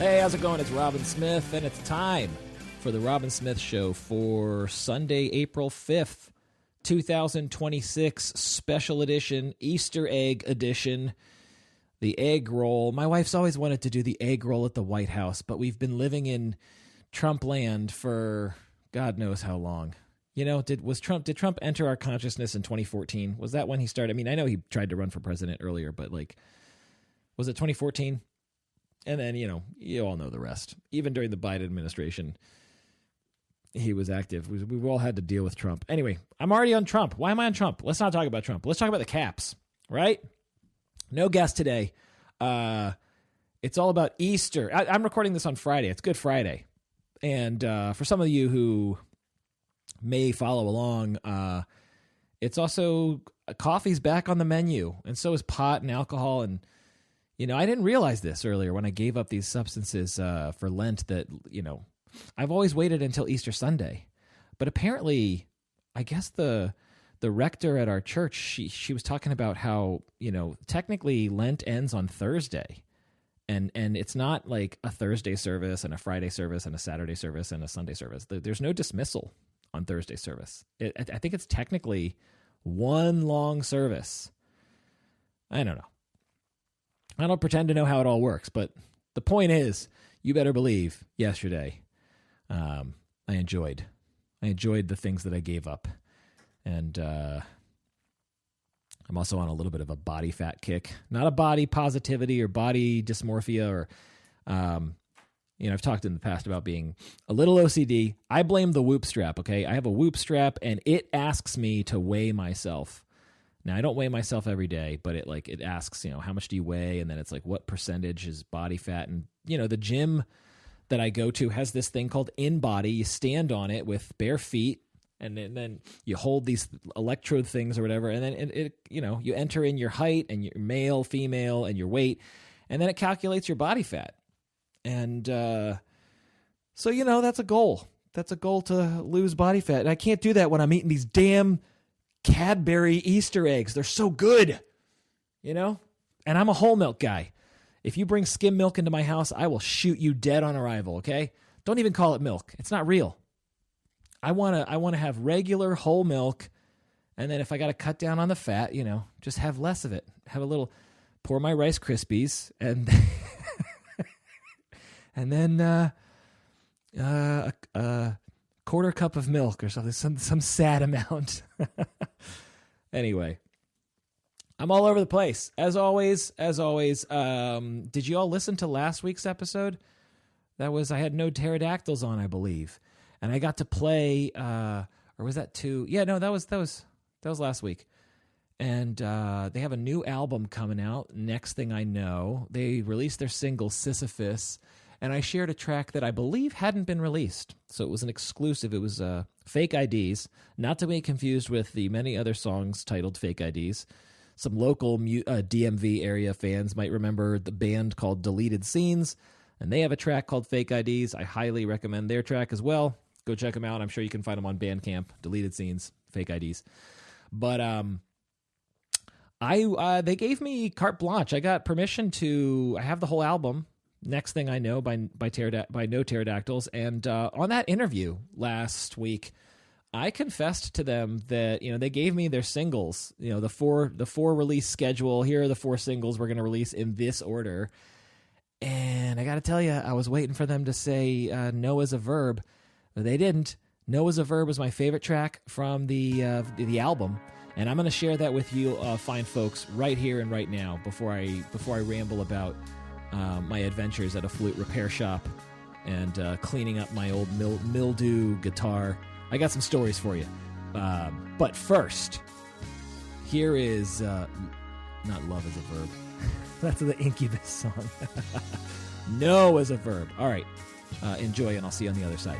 Hey, how's it going? It's Robin Smith, and it's time for the Robin Smith Show for Sunday, April 5th, 2026, special edition, Easter egg edition, the egg roll. My wife's always wanted to do the egg roll at the White House, but we've been living in Trump land for God knows how long. You know, did Trump enter our consciousness in 2014? Was that when he started? I mean, I know he tried to run for president earlier, but like, was it 2014? And then, you all know the rest. Even during the Biden administration, he was active. We've all had to deal with Trump. Anyway, I'm already on Trump. Why am I on Trump? Let's not talk about Trump. Let's talk about the Caps, right? No guest today. It's all about Easter. I'm recording this on Friday. It's Good Friday. And for some of you who may follow along, it's also coffee's back on the menu. And so is pot and alcohol. And I didn't realize this earlier when I gave up these substances for Lent that, I've always waited until Easter Sunday. But apparently, I guess the rector at our church, she was talking about how, technically Lent ends on Thursday. And it's not like a Thursday service and a Friday service and a Saturday service and a Sunday service. There's no dismissal on Thursday service. I think it's technically one long service. I don't know. I don't pretend to know how it all works, but the point is, you better believe yesterday I enjoyed the things that I gave up. And I'm also on a little bit of a body fat kick. Not a body positivity or body dysmorphia or, I've talked in the past about being a little OCD. I blame the Whoop strap, okay? I have a Whoop strap, and it asks me to weigh myself. Now, I don't weigh myself every day, but it asks, how much do you weigh? And then it's like, what percentage is body fat? And, the gym that I go to has this thing called InBody. You stand on it with bare feet, and then you hold these electrode things or whatever. And then, it you enter in your height and your male, female, and your weight. And then it calculates your body fat. And so, that's a goal. That's a goal to lose body fat. And I can't do that when I'm eating these damn Cadbury Easter eggs. They're so good, and I'm a whole milk guy. If you bring skim milk into my house, I will shoot you dead on arrival. Okay. Don't even call it milk. It's not real. I want to have regular whole milk. And then if I got to cut down on the fat, just have less of it. Have a little, pour my Rice Krispies and, and then, quarter cup of milk or something, some sad amount. Anyway, I'm all over the place. As always, did you all listen to last week's episode? I had No Pterodactyls on, I believe. And I got to play, or was that two? Yeah, no, that was last week. And they have a new album coming out. Next thing I know, they released their single Sisyphus. And I shared a track that I believe hadn't been released. So it was an exclusive. It was Fake IDs, not to be confused with the many other songs titled Fake IDs. Some local DMV area fans might remember the band called Deleted Scenes, and they have a track called Fake IDs. I highly recommend their track as well. Go check them out. I'm sure you can find them on Bandcamp, Deleted Scenes, Fake IDs. But they gave me carte blanche. I got permission I have the whole album. Next thing I know, by No Pterodactyls. And on that interview last week, I confessed to them that they gave me their singles. The four release schedule. Here are the 4 singles we're going to release in this order. And I got to tell you, I was waiting for them to say "no" as a verb. They didn't. "No" as a verb was my favorite track from the album, and I'm going to share that with you, fine folks, right here and right now. Before I ramble about my adventures at a flute repair shop and cleaning up my old mildew guitar. I got some stories for you. But first, here is not love as a verb. That's the Incubus song. No as a verb. All right. Enjoy, and I'll see you on the other side.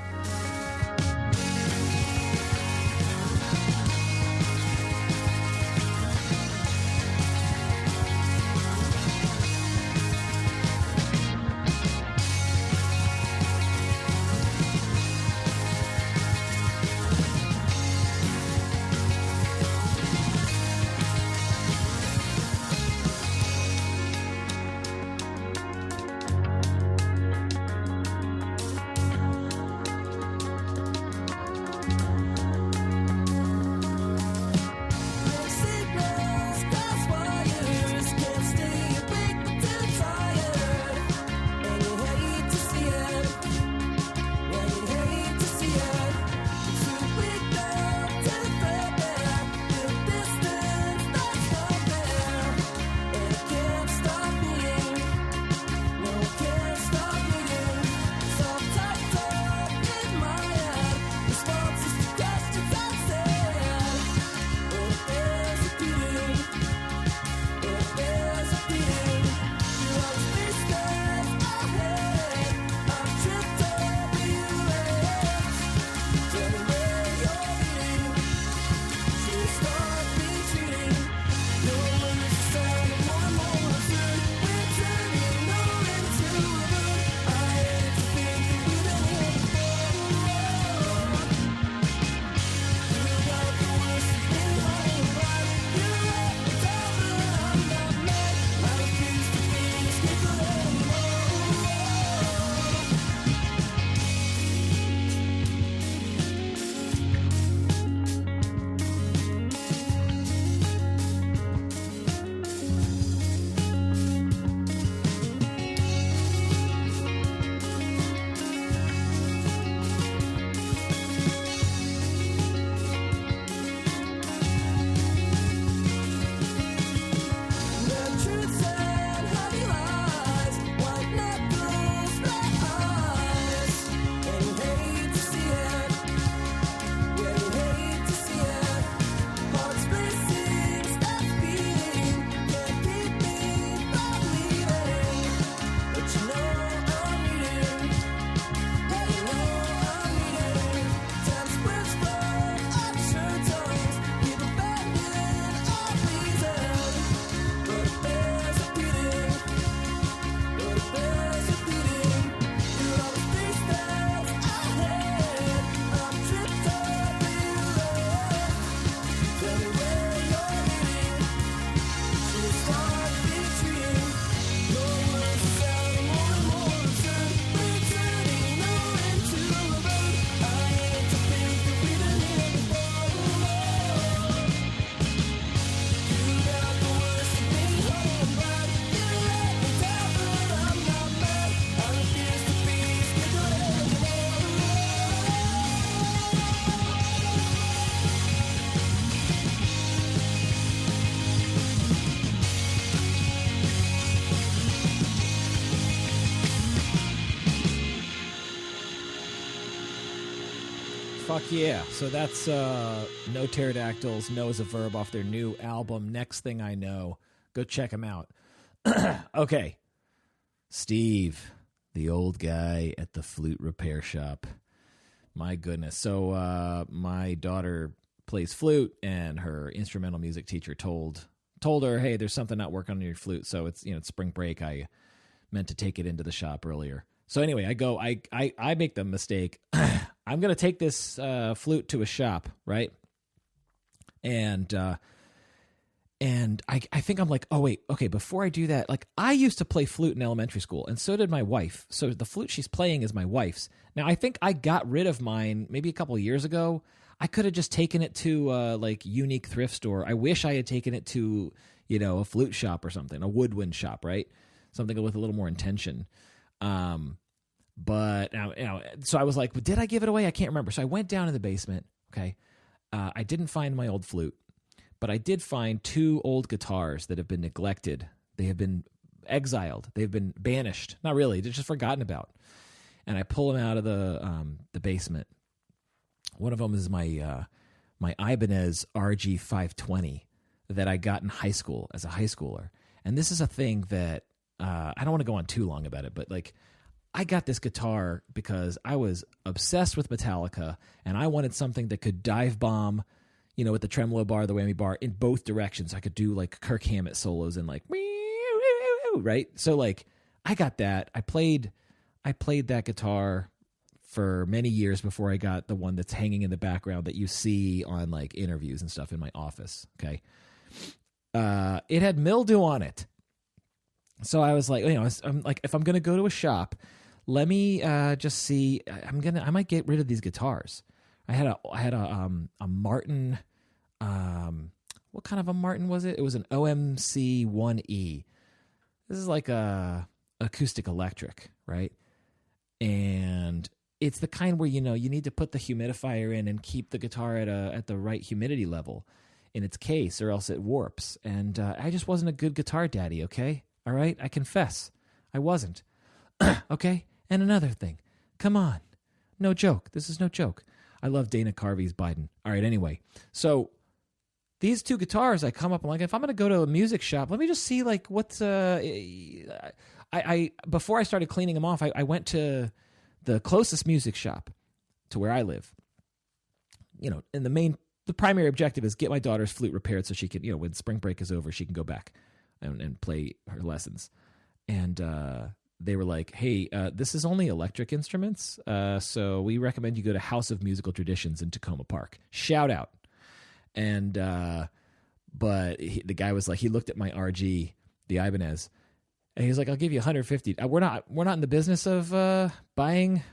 Fuck yeah. So that's No Pterodactyls, No is a verb off their new album, Next Thing I Know. Go check them out. Okay. Steve, the old guy at the flute repair shop. My goodness. So my daughter plays flute, and her instrumental music teacher told her, hey, there's something not working on your flute. So it's spring break. I meant to take it into the shop earlier. So anyway, I make the mistake. I'm going to take this flute to a shop, right? And I think I'm like, oh, wait, okay, before I do that, like I used to play flute in elementary school, and so did my wife. So the flute she's playing is my wife's. Now, I think I got rid of mine maybe a couple of years ago. I could have just taken it to like Unique Thrift Store. I wish I had taken it to, a flute shop or something, a woodwind shop, right? Something with a little more intention. But now, so I was like, did I give it away? I can't remember. So I went down in the basement. Okay. I didn't find my old flute, but I did find 2 old guitars that have been neglected. They have been exiled. They've been banished. Not really. They're just forgotten about. And I pull them out of the basement. One of them is my Ibanez RG 520 that I got in high school as a high schooler. And this is a thing that I don't want to go on too long about it, but like I got this guitar because I was obsessed with Metallica, and I wanted something that could dive bomb, with the tremolo bar, the whammy bar, in both directions. I could do like Kirk Hammett solos and like, right? So like I got that. I played that guitar for many years before I got the one that's hanging in the background that you see on like interviews and stuff in my office. Okay. It had mildew on it. So I was like, I'm like, if I'm going to go to a shop, let me just see. I might get rid of these guitars. I had a Martin. What kind of a Martin was it? It was an OMC 1E. This is like a acoustic electric, right? And it's the kind where you need to put the humidifier in and keep the guitar at the right humidity level in its case, or else it warps. And I just wasn't a good guitar daddy. Okay. All right, I confess, I wasn't. Okay, and another thing, come on, no joke. This is no joke. I love Dana Carvey's Biden. All right, anyway, so these 2 guitars, I come up, I'm like, if I'm going to go to a music shop, let me just see like what's. I before I started cleaning them off, I went to the closest music shop to where I live. And the primary objective is get my daughter's flute repaired so she can, when spring break is over, she can go back and play her lessons. And they were like, hey, this is only electric instruments, so we recommend you go to House of Musical Traditions in Tacoma Park. Shout out. And but the guy was like, he looked at my RG, the Ibanez, and he's like, I'll give you $150. We're not in the business of buying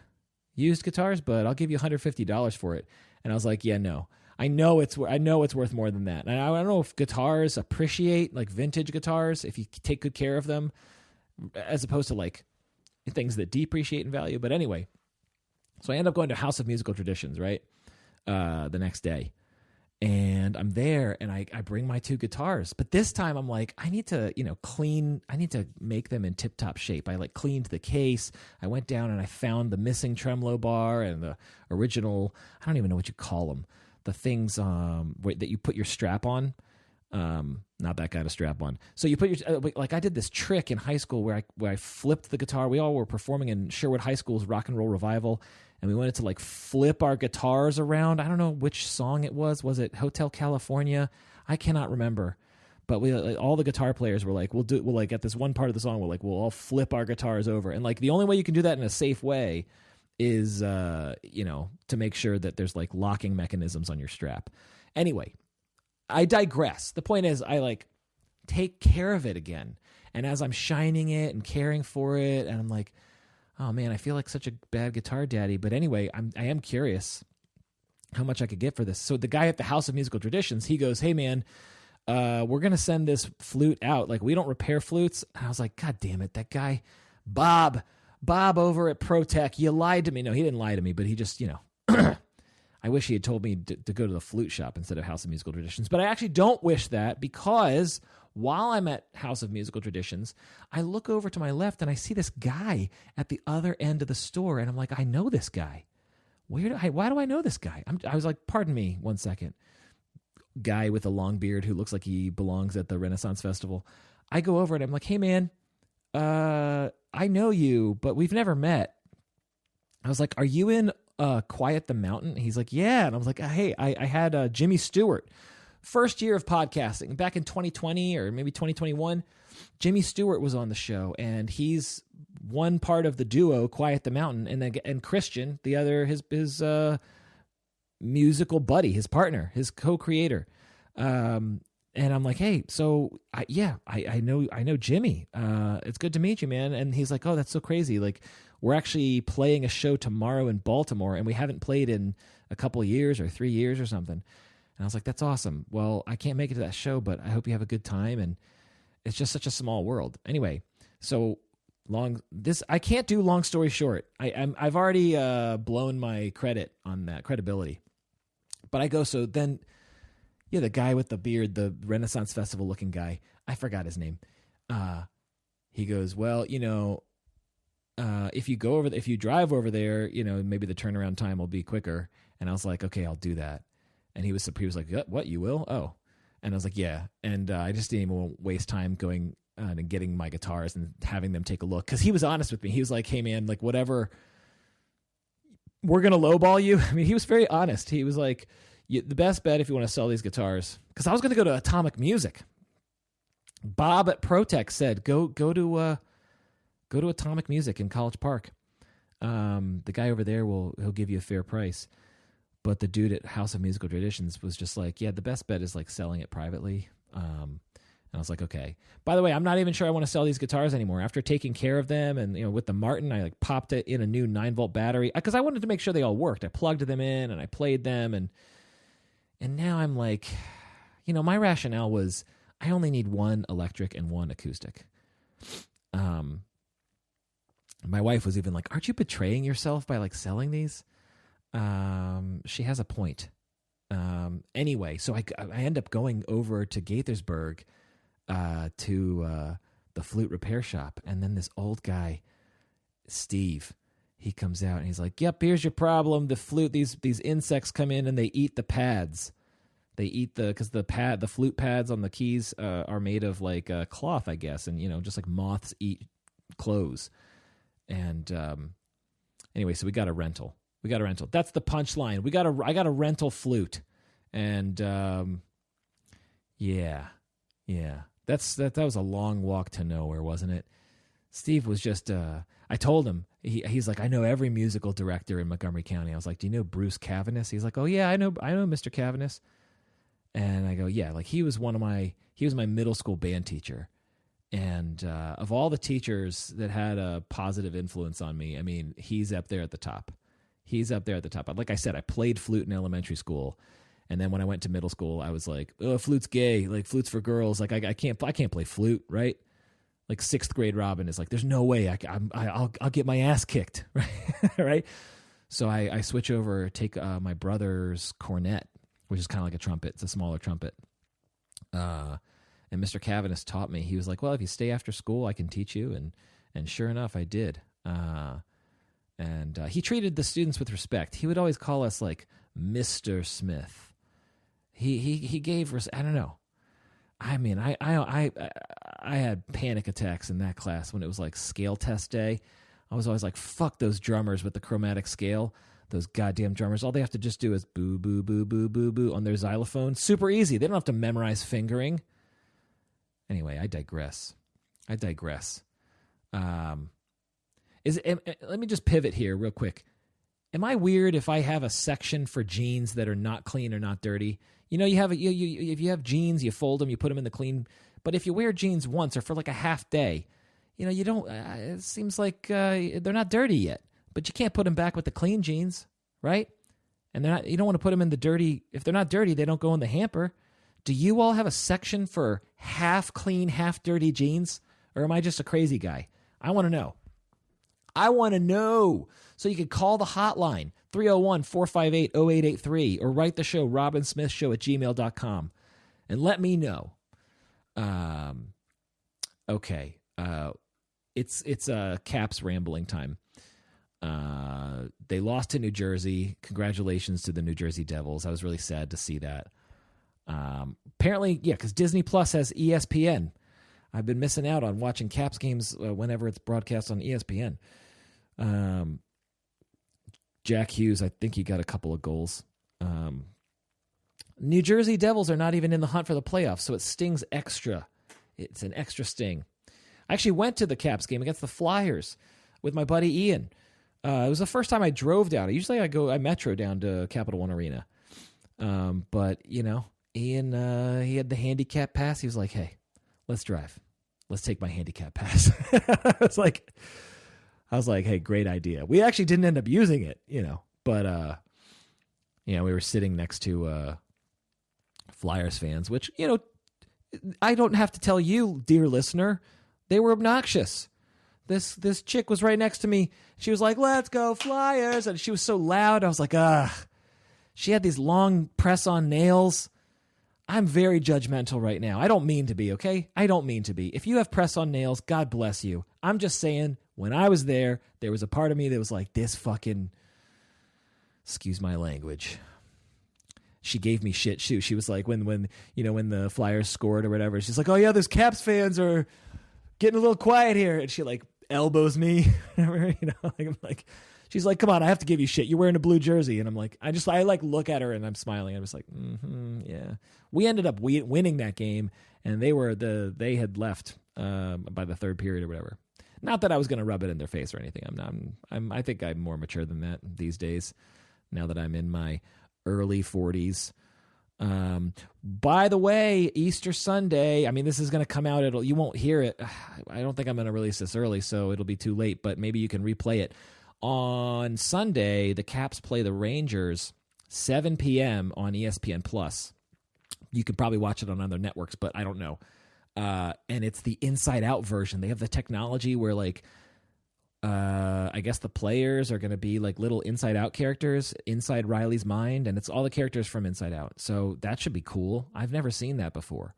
used guitars, but I'll give you $150 for it. And I was like, yeah, no. I know it's worth more than that. And I don't know if guitars appreciate like vintage guitars if you take good care of them, as opposed to like things that depreciate in value. But anyway, so I end up going to House of Musical Traditions, right? The next day, and I'm there, and I bring my 2 guitars. But this time I'm like, I need to clean. I need to make them in tip top shape. I like cleaned the case. I went down and I found the missing tremolo bar and the original. I don't even know what you call them. The things that you put your strap on, not that kind of strap on. So you put your like I did this trick in high school where I flipped the guitar. We all were performing in Sherwood High School's Rock and Roll Revival, and we wanted to like flip our guitars around. I don't know which song it was. Was it Hotel California? I cannot remember. But we all the guitar players were like, we'll like at this one part of the song, we'll all flip our guitars over, and like the only way you can do that in a safe way is to make sure that there's like locking mechanisms on your strap. Anyway, I digress. The point is I like take care of it again. And as I'm shining it and caring for it, and I'm like, oh man, I feel like such a bad guitar daddy. But anyway, I am curious how much I could get for this. So the guy at the House of Musical Traditions, he goes, hey man, we're going to send this flute out. Like, we don't repair flutes. And I was like, God damn it, that guy, Bob over at ProTech, you lied to me. No, he didn't lie to me, but he just, I wish he had told me to go to the flute shop instead of House of Musical Traditions. But I actually don't wish that, because while I'm at House of Musical Traditions, I look over to my left and I see this guy at the other end of the store. And I'm like, I know this guy. why do I know this guy? I was like, pardon me, 1 second. Guy with a long beard who looks like he belongs at the Renaissance Festival. I go over and I'm like, hey man, I know you, but we've never met. I was like, are you in Quiet the Mountain? He's like, yeah. And I was like, hey, I had Jimmy Stewart, first year of podcasting back in 2020 or maybe 2021. Jimmy Stewart was on the show, and he's one part of the duo Quiet the Mountain, and Christian, the other, his musical buddy, his partner, his co-creator. And I'm like, hey, so I know Jimmy. It's good to meet you, man. And he's like, oh, that's so crazy. Like, we're actually playing a show tomorrow in Baltimore, and we haven't played in a couple of years or 3 years or something. And I was like, that's awesome. Well, I can't make it to that show, but I hope you have a good time. And it's just such a small world. Anyway, so I can't do long story short. I've already blown my credit on that credibility. But I go, so then, yeah, the guy with the beard, the Renaissance Festival looking guy, I forgot his name. He goes, well, if you drive over there, maybe the turnaround time will be quicker. And I was like, okay, I'll do that. And he was like, what, you will? Oh. And I was like, yeah. And I just didn't even waste time going and getting my guitars and having them take a look. Cause he was honest with me. He was like, hey man, like whatever, we're going to lowball you. I mean, he was very honest. He was like, the best bet if you want to sell these guitars. Cause I was going to go to Atomic Music. Bob at Protech said, go to Atomic Music in College Park. The guy over there he'll give you a fair price. But the dude at House of Musical Traditions was just like, yeah, the best bet is like selling it privately. And I was like, okay. By the way, I'm not even sure I want to sell these guitars anymore. After taking care of them and, with the Martin, I like popped it in a new 9-volt battery because I wanted to make sure they all worked. I plugged them in and I played them. And now I'm like, my rationale was I only need one electric and one acoustic. My wife was even like, aren't you betraying yourself by like selling these? She has a point. Anyway, so I end up going over to Gaithersburg to the flute repair shop. And then this old guy, Steve, he comes out and he's like, yep, here's your problem. The flute, these insects come in and they eat the pads. They eat because the flute pads on the keys are made of like cloth, I guess. And, just like moths eat clothes. And anyway, so we got a rental. That's the punchline. I got a rental flute. And yeah. That was a long walk to nowhere, wasn't it? Steve was just I told him, he's like, I know every musical director in Montgomery County. I was like, do you know Bruce Cavanis? He's like, oh yeah, I know Mr. Cavanis. And I go, yeah, like he was my middle school band teacher. And of all the teachers that had a positive influence on me, I mean, he's up there at the top. Like I said, I played flute in elementary school. And then when I went to middle school, I was like, oh, flute's gay. Like flute's for girls. Like I can't play flute, right? Like 6th grade Robin is like, there's no way I'll get my ass kicked, right? So I switch over, take my brother's cornet, which is kind of like a trumpet. It's a smaller trumpet. And Mr. Cavanis taught me. He was like, well, if you stay after school, I can teach you. And sure enough, I did. And he treated the students with respect. He would always call us like Mr. Smith. He gave us, I don't know. I mean, I had panic attacks in that class when it was like scale test day. I was always like, fuck those drummers with the chromatic scale. Those goddamn drummers. All they have to just do is boo, boo, boo, boo, boo, boo on their xylophone. Super easy. They don't have to memorize fingering. Anyway, I digress. Let me just pivot here real quick. Am I weird if I have a section for jeans that are not clean or not dirty? If you have jeans, you fold them, you put them in the clean. But if you wear jeans once or for like a half day, you don't. It seems like they're not dirty yet. But you can't put them back with the clean jeans, right? And they're not. You don't want to put them in the dirty. If they're not dirty, they don't go in the hamper. Do you all have a section for half clean, half dirty jeans? Or am I just a crazy guy? I want to know. So you can call the hotline, 301-458-0883, or write the show, robinsmithshow@gmail.com, and let me know. Okay. It's Cap's rambling time. They lost to New Jersey. Congratulations to the New Jersey Devils. I was really sad to see that. Apparently, yeah, because Disney Plus has ESPN. I've been missing out on watching Caps games whenever it's broadcast on ESPN. Jack Hughes, I think he got a couple of goals. New Jersey Devils are not even in the hunt for the playoffs, so it stings extra. It's an extra sting. I actually went to the Caps game against the Flyers with my buddy Ian. It was the first time I drove down. Usually I metro down to Capital One Arena. But, Ian, he had the handicap pass. He was like, hey, let's drive. Let's take my handicap pass. I was like, hey, great idea. We actually didn't end up using it, but, we were sitting next to Flyers fans, which, I don't have to tell you, dear listener, they were obnoxious. This chick was right next to me. She was like, let's go Flyers. And she was so loud. I was like, she had these long press-on nails. I'm very judgmental right now. I don't mean to be, okay? I don't mean to be. If you have press-on nails, God bless you. I'm just saying, when I was there was a part of me that was like, this fucking, excuse my language. She gave me shit too. She was like, when the Flyers scored or whatever, she's like, oh yeah, those Caps fans are getting a little quiet here. And she like elbows me, she's like, come on, I have to give you shit. You're wearing a blue jersey. And I'm like, I look at her and I'm smiling. I'm just like, yeah. We ended up winning that game, and they had left by the third period or whatever. Not that I was going to rub it in their face or anything. I think I'm more mature than that these days, now that I'm in my early 40s. By the way, Easter Sunday, this is going to come out. You won't hear it. I don't think I'm going to release this early, so it'll be too late, but maybe you can replay it. On Sunday, the Caps play the Rangers, 7 p.m. on ESPN Plus. You could probably watch it on other networks, but I don't know. And it's the Inside Out version. They have the technology where, I guess the players are going to be like little Inside Out characters inside Riley's mind, and it's all the characters from Inside Out. So that should be cool. I've never seen that before.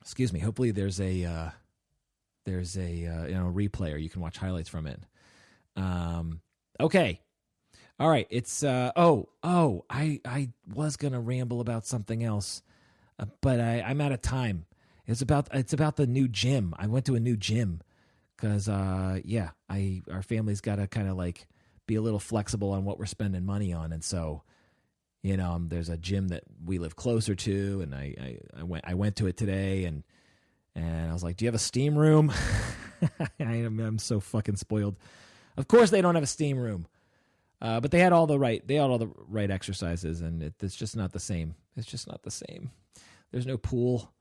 Excuse me. Hopefully there's a replay, or you can watch highlights from it. Okay. All right. It's I was gonna ramble about something else, but I'm out of time. It's about the new gym. I went to a new gym because our family's got to kind of be a little flexible on what we're spending money on, and so there's a gym that we live closer to, and I went to it today, and I was like, do you have a steam room? I'm so fucking spoiled. Of course they don't have a steam room. But they had all the right exercises, and it's just not the same. It's just not the same. There's no pool.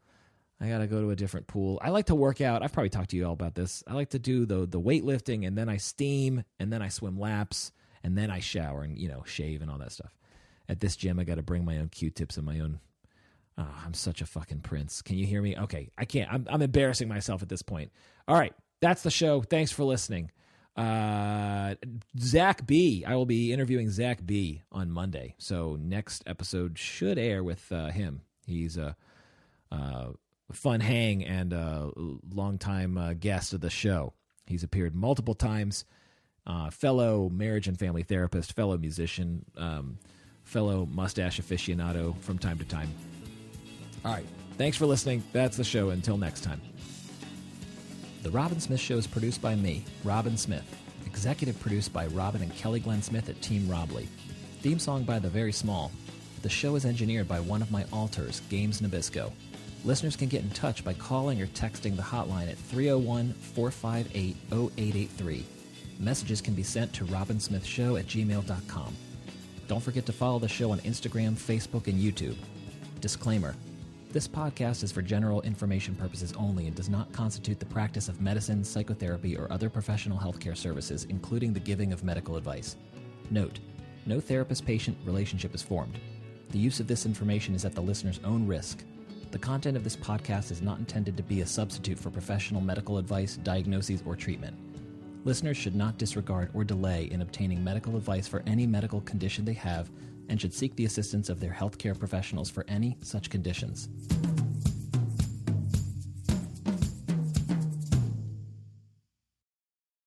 I got to go to a different pool. I like to work out. I've probably talked to you all about this. I like to do the weightlifting, and then I steam, and then I swim laps, and then I shower and, shave and all that stuff. At this gym, I got to bring my own Q-tips and my own. Oh, I'm such a fucking prince. Can you hear me? Okay, I can't. I'm embarrassing myself at this point. All right, that's the show. Thanks for listening. Zach B. I will be interviewing Zach B. on Monday. So next episode should air with him. He's a fun hang and a longtime guest of the show. He's appeared multiple times. Fellow marriage and family therapist, fellow musician, fellow mustache aficionado from time to time. All right. Thanks for listening. That's the show. Until next time. The Robin Smith Show is produced by me, Robin Smith. Executive produced by Robin and Kelly Glenn Smith at Team Robley. Theme song by The Very Small. The show is engineered by one of my alters, Games Nabisco. Listeners can get in touch by calling or texting the hotline at 301-458-0883. Messages can be sent to robinsmithshow@gmail.com. Don't forget to follow the show on Instagram, Facebook, and YouTube. Disclaimer. This podcast is for general information purposes only and does not constitute the practice of medicine, psychotherapy, or other professional healthcare services, including the giving of medical advice. Note: no therapist-patient relationship is formed. The use of this information is at the listener's own risk. The content of this podcast is not intended to be a substitute for professional medical advice, diagnoses, or treatment. Listeners should not disregard or delay in obtaining medical advice for any medical condition they have and should seek the assistance of their healthcare professionals for any such conditions.